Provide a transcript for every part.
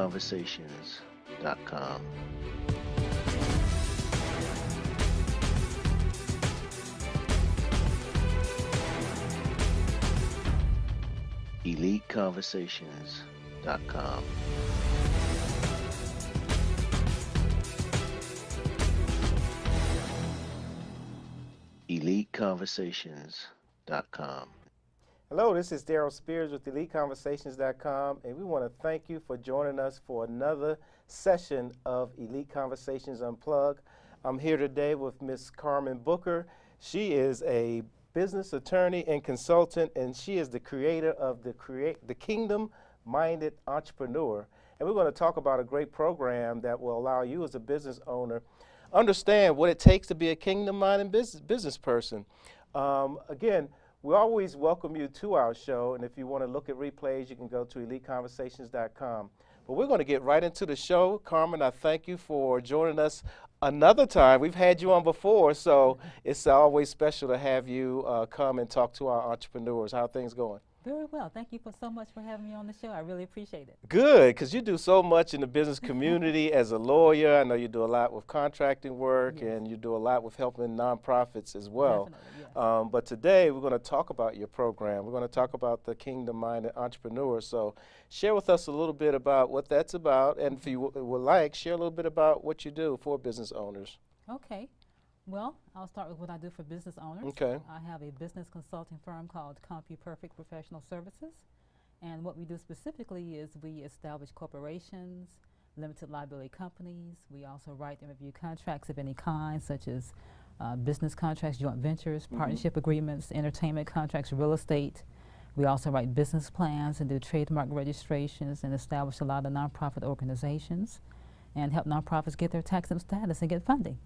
EliteConversations.com. EliteConversations.com. EliteConversations.com. Hello, this is Daryl Spears with EliteConversations.com, and we want to thank you for joining us for another session of Elite Conversations Unplugged. I'm here today with Miss Karmen Booker. She is a business attorney and consultant, and she is the creator of the Kingdom-Minded Entrepreneur. And we're going to talk about a great program that will allow you as a business owner understand what it takes to be a kingdom-minded business person. Again, we always welcome you to our show, and if you want to look at replays, you can go to EliteConversations.com. But we're going to get right into the show. Karmen, I thank you for joining us another time. We've had you on before, so it's always special to have you come and talk to our entrepreneurs. How are things going? Very well. Thank you so much for having me on the show. I really appreciate it. Good, because you do so much in the business community as a lawyer. I know you do a lot with contracting work, Yes. and you do a lot with helping nonprofits as well. Definitely, yes. But today we're going to talk about your program. We're going to talk about the Kingdom-Minded Entrepreneur. So share with us a little bit about what that's about, and if you would like, share a little bit about what you do for business owners. Okay. Well, I'll start with what I do for business owners. Okay. I have a business consulting firm called CompuPerfect Professional Services. And what we do specifically is we establish corporations, limited liability companies. We also write and review contracts of any kind, such as business contracts, joint ventures, partnership agreements, entertainment contracts, real estate. We also write business plans and do trademark registrations and establish a lot of nonprofit organizations and help nonprofits get their tax-exempt status and get funding.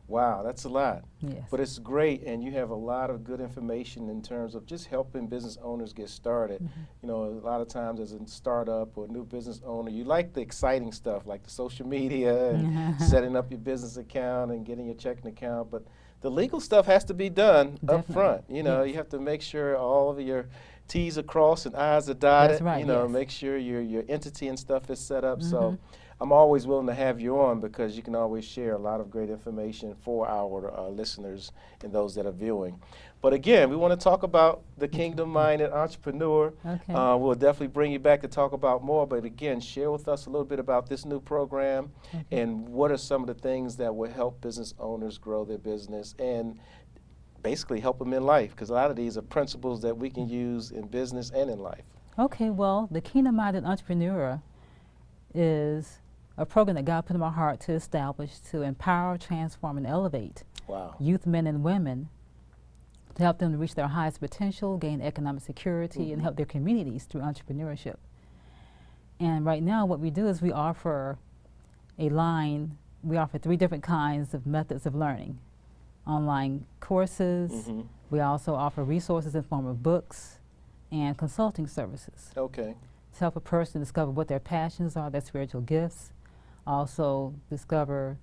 Wow, that's a lot. Yes. But it's great, and you have a lot of good information in terms of just helping business owners get started. You know, a lot of times as a startup or new business owner, you like the exciting stuff like the social media and setting up your business account and getting your checking account, but the legal stuff has to be done up front. You know, you have to make sure all of your T's are crossed and I's are dotted. That's right, you know, yes. make sure your entity and stuff is set up. So I'm always willing to have you on because you can always share a lot of great information for our listeners and those that are viewing. But again, we want to talk about the Kingdom-Minded Entrepreneur. Okay. We'll definitely bring you back to talk about more, but again, share with us a little bit about this new program and what are some of the things that will help business owners grow their business and basically help them in life, because a lot of these are principles that we can use in business and in life. Okay, well, the Kingdom-Minded Entrepreneur is a program that God put in my heart to establish to empower, transform, and elevate youth men and women to help them to reach their highest potential, gain economic security, and help their communities through entrepreneurship. And right now what we do is we offer three different kinds of methods of learning. Online courses, we also offer resources in the form of books and consulting services. Okay. To help a person discover what their passions are, their spiritual gifts, also discover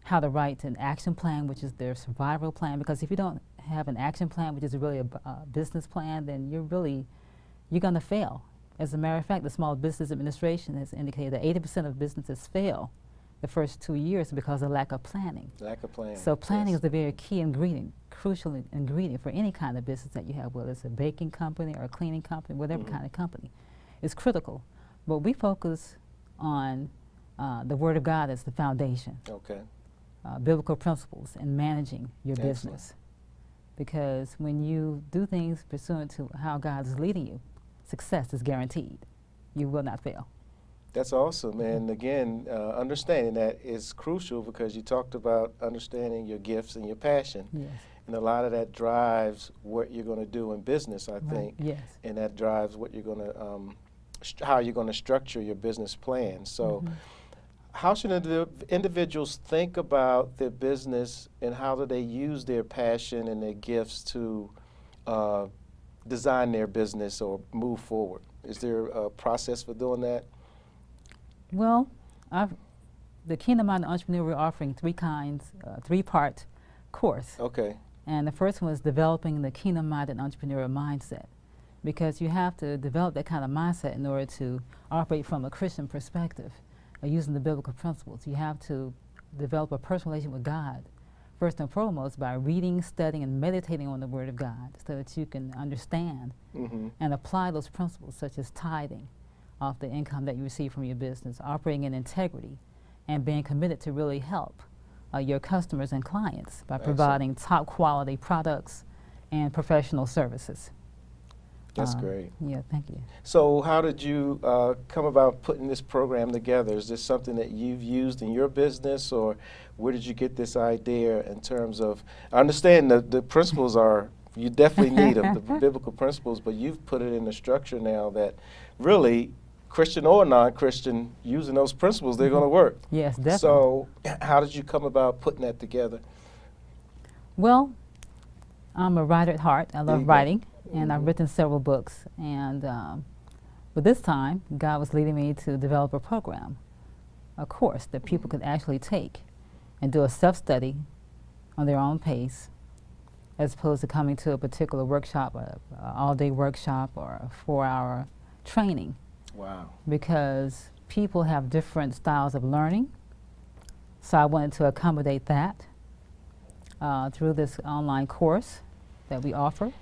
how to write an action plan, which is their survival plan, because if you don't have an action plan, which is really a business plan, then you're going to fail. As a matter of fact, the Small Business Administration has indicated that 80% of businesses fail the first 2 years because of lack of planning. Lack of planning. So planning is the very key ingredient, crucial ingredient for any kind of business that you have, whether it's a baking company or a cleaning company, whatever kind of company. It's critical. But we focus on the Word of God as the foundation. Okay. Biblical principles in managing your business. Because when you do things pursuant to how God is leading you, success is guaranteed. You will not fail. That's awesome. And again, understanding that is crucial because you talked about understanding your gifts and your passion. Yes. And a lot of that drives what you're going to do in business, I think. Yes. And that drives what you're going to, how you're going to structure your business plan. So how should individuals think about their business and how do they use their passion and their gifts to design their business or move forward? Is there a process for doing that? Well, the Kingdom-Minded Entrepreneur, we're offering three-part course. Okay. And the first one is developing the Kingdom-Minded Entrepreneur mindset. because you have to develop that kind of mindset in order to operate from a Christian perspective, using the biblical principles. You have to develop a personal relationship with God, first and foremost, by reading, studying, and meditating on the Word of God so that you can understand and apply those principles, such as tithing off the income that you receive from your business, operating in integrity, and being committed to really help your customers and clients by providing top quality products and professional services. That's great. Yeah, thank you. So how did you come about putting this program together? Is this something that you've used in your business, or where did you get this idea in terms of, I understand the principles are, you definitely need them, the biblical principles, but you've put it in a structure now that really, Christian or non-Christian, using those principles, they're going to work. Yes, definitely. So how did you come about putting that together? Well, I'm a writer at heart. I love writing, and I've written several books. And but this time, God was leading me to develop a program, a course that people could actually take and do a self-study on their own pace, as opposed to coming to a particular workshop, an all-day workshop, or a 4-hour training. Wow. Because people have different styles of learning. So I wanted to accommodate that through this online course that we offer,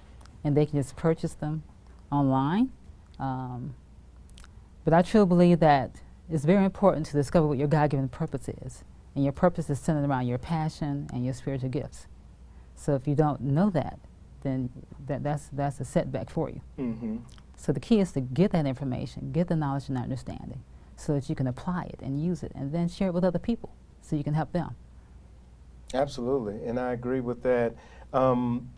and they can just purchase them online. But I truly believe that it's very important to discover what your God-given purpose is. And your purpose is centered around your passion and your spiritual gifts. So if you don't know that, then that's a setback for you. So the key is to get that information, get the knowledge and understanding, so that you can apply it and use it, and then share it with other people so you can help them. Absolutely, and I agree with that.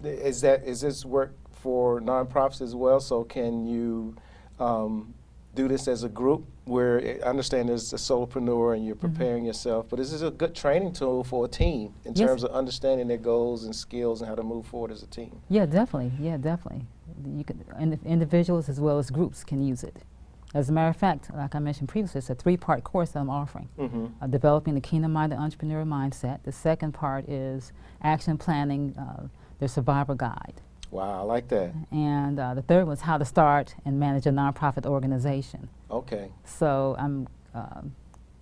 Is this work for nonprofits as well? So can you do this as a group, where I understand there's a solopreneur and you're preparing yourself, but is this a good training tool for a team in terms of understanding their goals and skills and how to move forward as a team? Yeah, definitely. Yeah, definitely. You can, individuals as well as groups can use it. As a matter of fact, like I mentioned previously, it's a 3-part course that I'm offering. Developing the kingdom-minded entrepreneur mindset. The second part is action planning, the survivor guide. Wow, I like that. And the third was how to start and manage a nonprofit organization. Okay. So I'm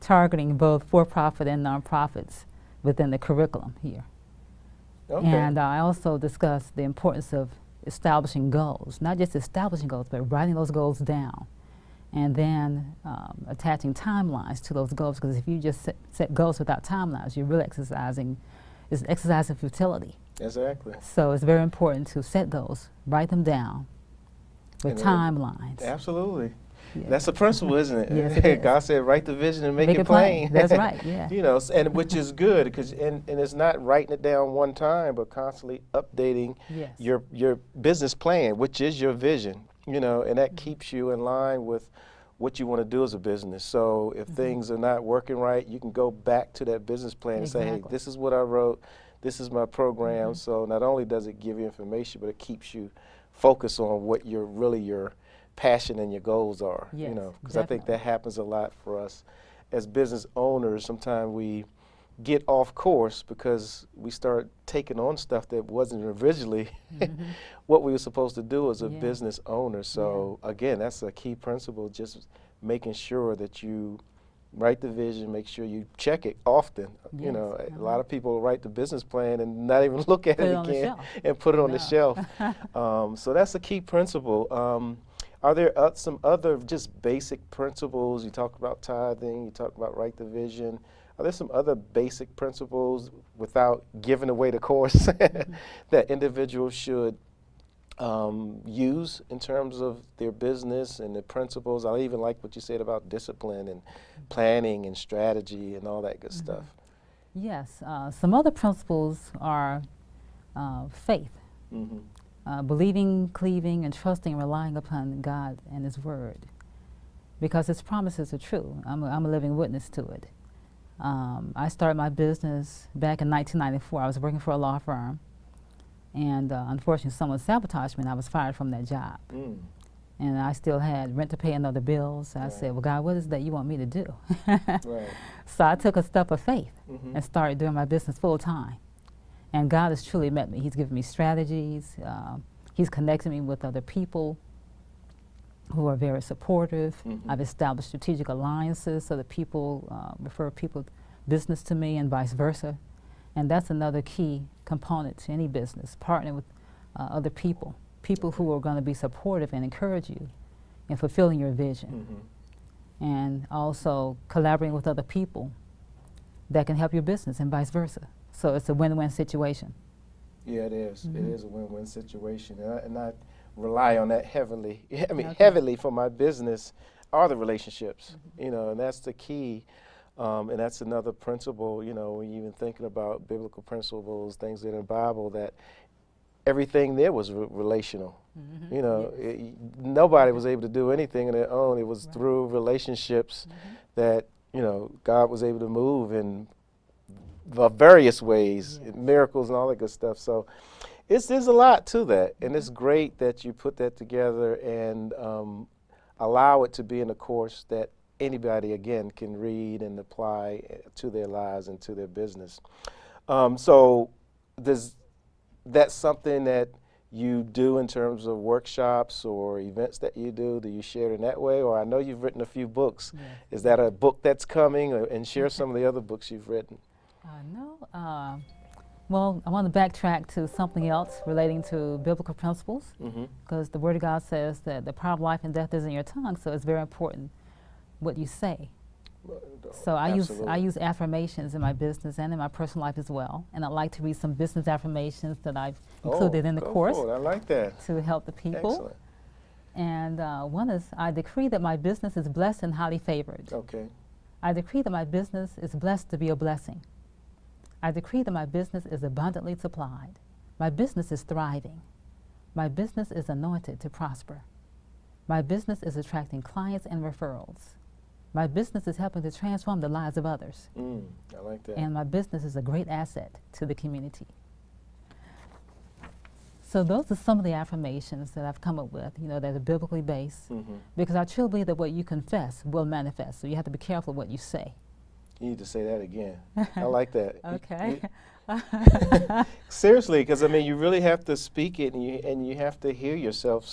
targeting both for-profit and nonprofits within the curriculum here. Okay. And I also discuss the importance of establishing goals, not just establishing goals, but writing those goals down, and then attaching timelines to those goals, because if you just set goals without timelines, you're really exercising futility. Exactly. So it's very important to set goals, write them down with timelines. Absolutely. Yeah. That's a principle, isn't it? Yes, it is. God said, write the vision and make it plain. That's right, yeah. You know, and which is good, because and it's not writing it down one time, but constantly updating your business plan, which is your vision. You know, and that keeps you in line with what you want to do as a business. So if things are not working right, you can go back to that business plan and say, hey, this is what I wrote, this is my program. So not only does it give you information, but it keeps you focused on what your passion and your goals are. Yes, you know, because I think that happens a lot for us as business owners. Sometimes we get off course because we start taking on stuff that wasn't originally what we were supposed to do as a business owner. So again, that's a key principle, just making sure that you write the vision, make sure you check it often. You know, a lot of people write the business plan and not even look at it again and put it on the shelf. So that's a key principle. Are there some other just basic principles? You talked about tithing, you talked about write the vision. Are there some other basic principles, without giving away the course, that individuals should use in terms of their business and the principles? I even like what you said about discipline and planning and strategy and all that good stuff. Yes, some other principles are faith. Believing, cleaving, and trusting and relying upon God and His Word, because His promises are true. I'm a living witness to it. I started my business back in 1994. I was working for a law firm, and unfortunately someone sabotaged me and I was fired from that job. And I still had rent to pay and other bills. So I said, well, God, what is that you want me to do? So I took a step of faith and started doing my business full time. And God has truly met me. He's given me strategies. He's connected me with other people who are very supportive. Mm-hmm. I've established strategic alliances so that people refer people business to me and vice versa. And that's another key component to any business, partnering with other people, people who are going to be supportive and encourage you in fulfilling your vision. Mm-hmm. And also collaborating with other people that can help your business and vice versa. So it's a win-win situation. Yeah, it is. Mm-hmm. It is a win-win situation, and I rely on that heavily. I mean, Okay. heavily for my business are the relationships. Mm-hmm. You know, and that's the key. And that's another principle. You know, when you're even thinking about biblical principles, things that are in the Bible, that everything there was relational. Mm-hmm. You know, Yes. nobody was able to do anything on their own. It was Right. through relationships Mm-hmm. that, you know, God was able to move in various ways, Yes. miracles and all that good stuff. So there's a lot to that, and it's Mhm. great that you put that together and allow it to be in a course that anybody, again, can read and apply to their lives and to their business. So that's something that you do in terms of workshops or events that you do? Do you share it in that way? Or I know you've written a few books. Yes. Is that a book that's coming? And share some of the other books you've written. No. Well, I want to backtrack to something else relating to biblical principles, Mm-hmm. because the Word of God says that the power of life and death is in your tongue, so it's very important what you say. So I use affirmations in my business and in my personal life as well, and I'd like to read some business affirmations that I've included in the go course for it. I like that. to help the people. Excellent. And one is, I decree that my business is blessed and highly favored. Okay. I decree that my business is blessed to be a blessing. I decree that my business is abundantly supplied. My business is thriving. My business is anointed to prosper. My business is attracting clients and referrals. My business is helping to transform the lives of others. I like that. And my business is a great asset to the community. So those are some of the affirmations that I've come up with, that are biblically based, Mm-hmm. because I truly believe that what you confess will manifest. So you have to be careful what you say. You need to say that again. I like that. Okay. Seriously, because I mean, you really have to speak it, and you have to hear yourself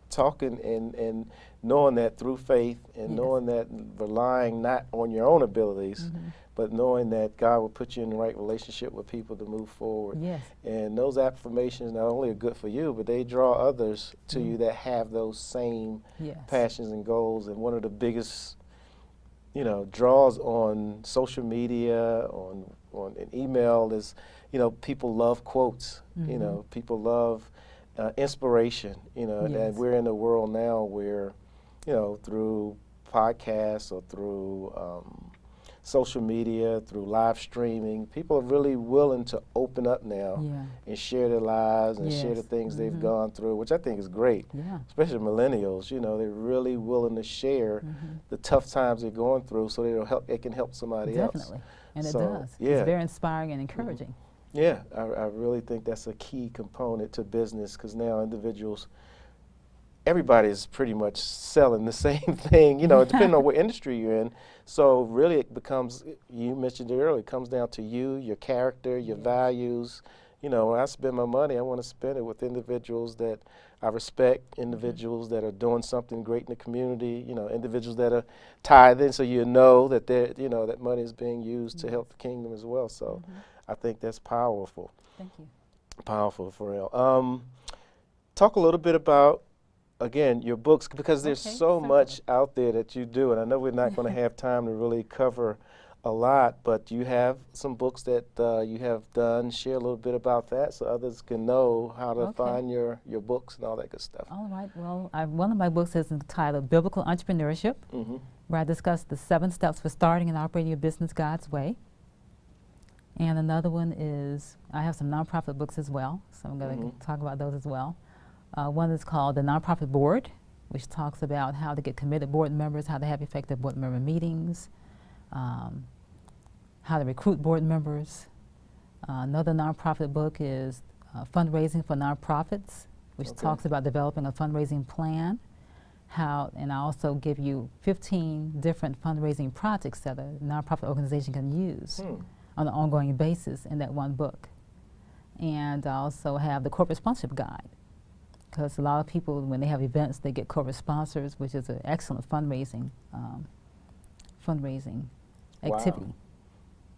talking and knowing that through faith, and Yes. knowing that relying not on your own abilities, Mm-hmm. but knowing that God will put you in the right relationship with people to move forward. Yes. And those affirmations not only are good for you, but they draw others to Mhm. you that have those same Yes. passions and goals. And one of the biggest, draws on social media, on an email is, people love quotes. Mhm. People love inspiration. Yes. And we're in a world now where, through podcasts or through social media, through live streaming, people are really willing to open up now Yeah. and share their lives and share the Yes. things they've Mhm. gone through, which I think is great. Yeah. Especially millennials, they're really willing to share Mhm. the tough times they're going through, so it can help somebody else. Definitely. And it So, does. yeah. It's very inspiring and encouraging. Yeah, I really think that's a key component to business, because now individuals, everybody's pretty much selling the same thing, depending on what industry you're in. So really it becomes, you mentioned it earlier, it comes down to you, your character, your Yes. values. When I spend my money, I want to spend it with individuals that I respect, individuals that are doing something great in the community, individuals that are tithing, so that that money is being used to help the kingdom as well. So Mhm. I think that's powerful. Thank you. Powerful, for real. Talk a little bit about, again, your books, because there's Okay, so certainly. much out there that you do, and I know we're not going to have time to really cover a lot, but you have some books that you have done. Share a little bit about that so others can know how to Okay. find your books and all that good stuff. All right. Well, one of my books is entitled Biblical Entrepreneurship, Mm-hmm. where I discuss the 7 steps for starting and operating your business God's way. And another one is, I have some nonprofit books as well, so I'm going to Mhm. talk about those as well. One is called The Nonprofit Board, which talks about how to get committed board members, how to have effective board member meetings, how to recruit board members. Another nonprofit book is Fundraising for Nonprofits, which Okay. talks about developing a fundraising plan. And I also give you 15 different fundraising projects that a nonprofit organization can use on an ongoing basis in that one book. And I also have the Corporate Sponsorship Guide, because a lot of people, when they have events, they get corporate sponsors, which is an excellent fundraising activity. Wow.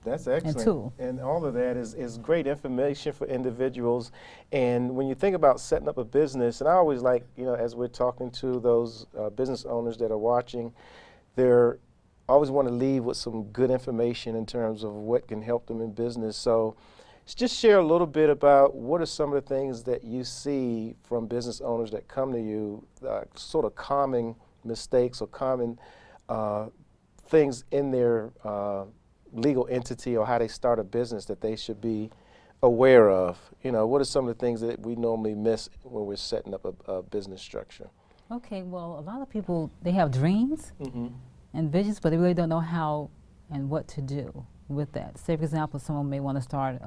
That's excellent. And tool. And all of that is great information for individuals. And when you think about setting up a business, and I always like, as we're talking to those business owners that are watching, they're always want to leave with some good information in terms of what can help them in business. So just share a little bit about what are some of the things that you see from business owners that come to you, sort of common mistakes or common things in their legal entity or how they start a business that they should be aware of. What are some of the things that we normally miss when we're setting up a business structure? Okay, well, a lot of people, they have dreams and visions, but they really don't know how and what to do with that. Say, for example, someone may want to start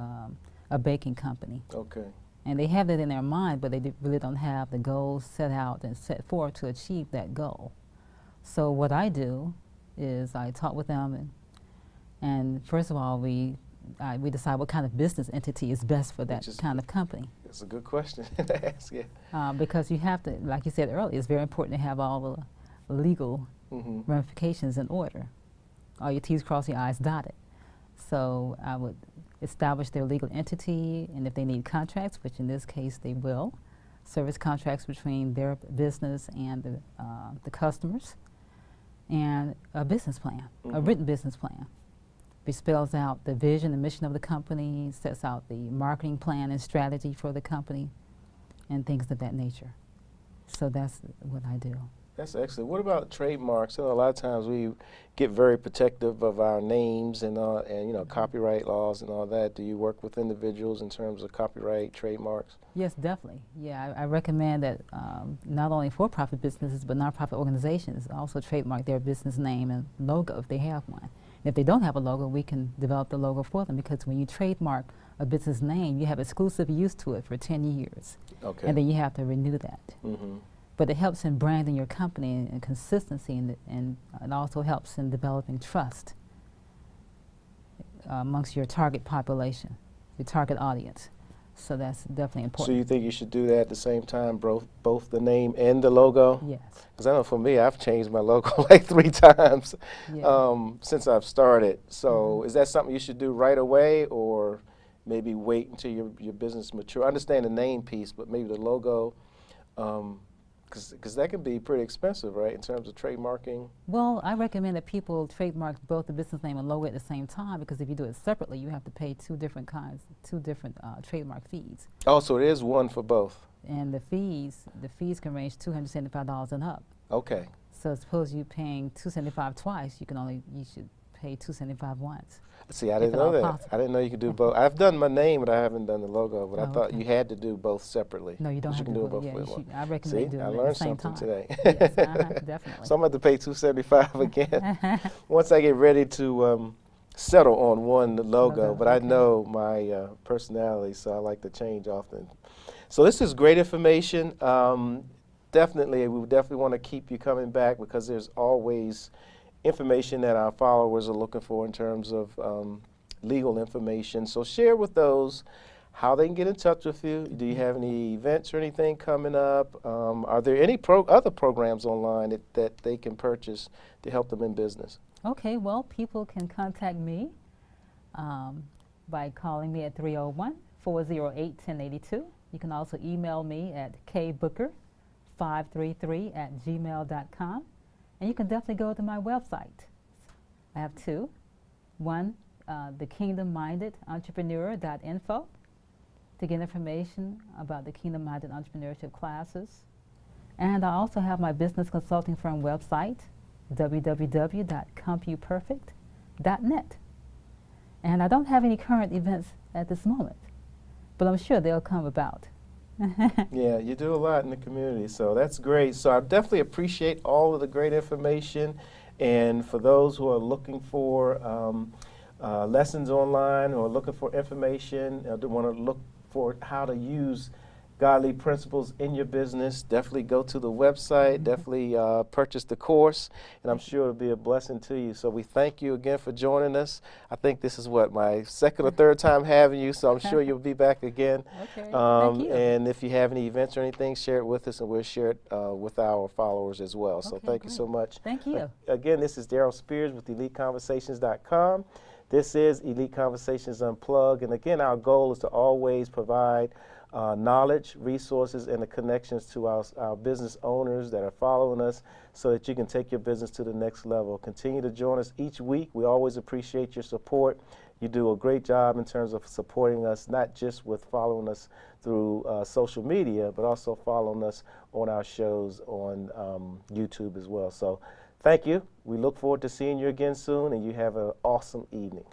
a baking company. Okay. And they have that in their mind, but they really don't have the goals set out and set forth to achieve that goal. So what I do is I talk with them, and first of all, we decide what kind of business entity is best for that kind of company. That's a good question to ask, yeah. Because you have to, like you said earlier, it's very important to have all the legal ramifications in order. All your T's crossed, your I's dotted. So I would establish their legal entity, and if they need contracts, which in this case they will, service contracts between their business and the customers, and a business plan, a written business plan. It spells out the vision and mission of the company, sets out the marketing plan and strategy for the company, and things of that nature. So that's what I do. That's excellent. What about trademarks? A lot of times we get very protective of our names and copyright laws and all that. Do you work with individuals in terms of copyright, trademarks? Yes, definitely. Yeah, I recommend that not only for-profit businesses but nonprofit organizations also trademark their business name and logo if they have one. If they don't have a logo, we can develop the logo for them, because when you trademark a business name, you have exclusive use to it for 10 years. Okay. And then you have to renew that. But it helps in branding your company and consistency, and it also helps in developing trust amongst your target population, your target audience. So that's definitely important. So you think you should do that at the same time, both the name and the logo? Yes. Because I know for me, I've changed my logo like 3 times since I've started. So is that something you should do right away, or maybe wait until your business mature? I understand the name piece, but maybe the logo, because that can be pretty expensive, right, in terms of trademarking? Well, I recommend that people trademark both the business name and logo at the same time, because if you do it separately, you have to pay two different trademark fees. Oh, so it is one for both. And the fees can range $275 and up. Okay. So suppose you're paying $275 twice, you should pay $275 once. See, I didn't know that. Possible. I didn't know you could do both. I've done my name, but I haven't done the logo. But I thought you had to do both separately. No, you don't have to do do both. I recommend doing I it learned at the same something time. today. Yes, definitely. So I'm going to pay $275 again once I get ready to settle on one logo. But I know my personality, so I like to change often. So this is great information. We definitely want to keep you coming back, because there's always information that our followers are looking for in terms of legal information. So share with those how they can get in touch with you. Do you have any events or anything coming up? Are there any other programs online that they can purchase to help them in business? Okay, well, people can contact me by calling me at 301-408-1082. You can also email me at kbooker533@gmail.com. And you can definitely go to my website. I have 2. One, thekingdommindederentrepreneur.info to get information about the Kingdom Minded Entrepreneurship classes. And I also have my business consulting firm website, www.compuperfect.net. And I don't have any current events at this moment, but I'm sure they'll come about. Yeah, you do a lot in the community, so that's great. So I definitely appreciate all of the great information. And for those who are looking for lessons online or looking for information, want to look for how to use godly principles in your business, definitely go to the website, definitely purchase the course, and I'm sure it'll be a blessing to you. So we thank you again for joining us. I think this is what, my second or third time having you, so I'm sure you'll be back again. Okay, thank you. And if you have any events or anything, share it with us, and we'll share it with our followers as well. So Okay, thank you great. so much. Thank you. Again, this is Daryl Spears with EliteConversations.com. This is Elite Conversations Unplugged, and again, our goal is to always provide knowledge, resources, and the connections to our business owners that are following us so that you can take your business to the next level. Continue to join us each week. We always appreciate your support. You do a great job in terms of supporting us, not just with following us through social media, but also following us on our shows on YouTube as well. So thank you. We look forward to seeing you again soon, and you have an awesome evening.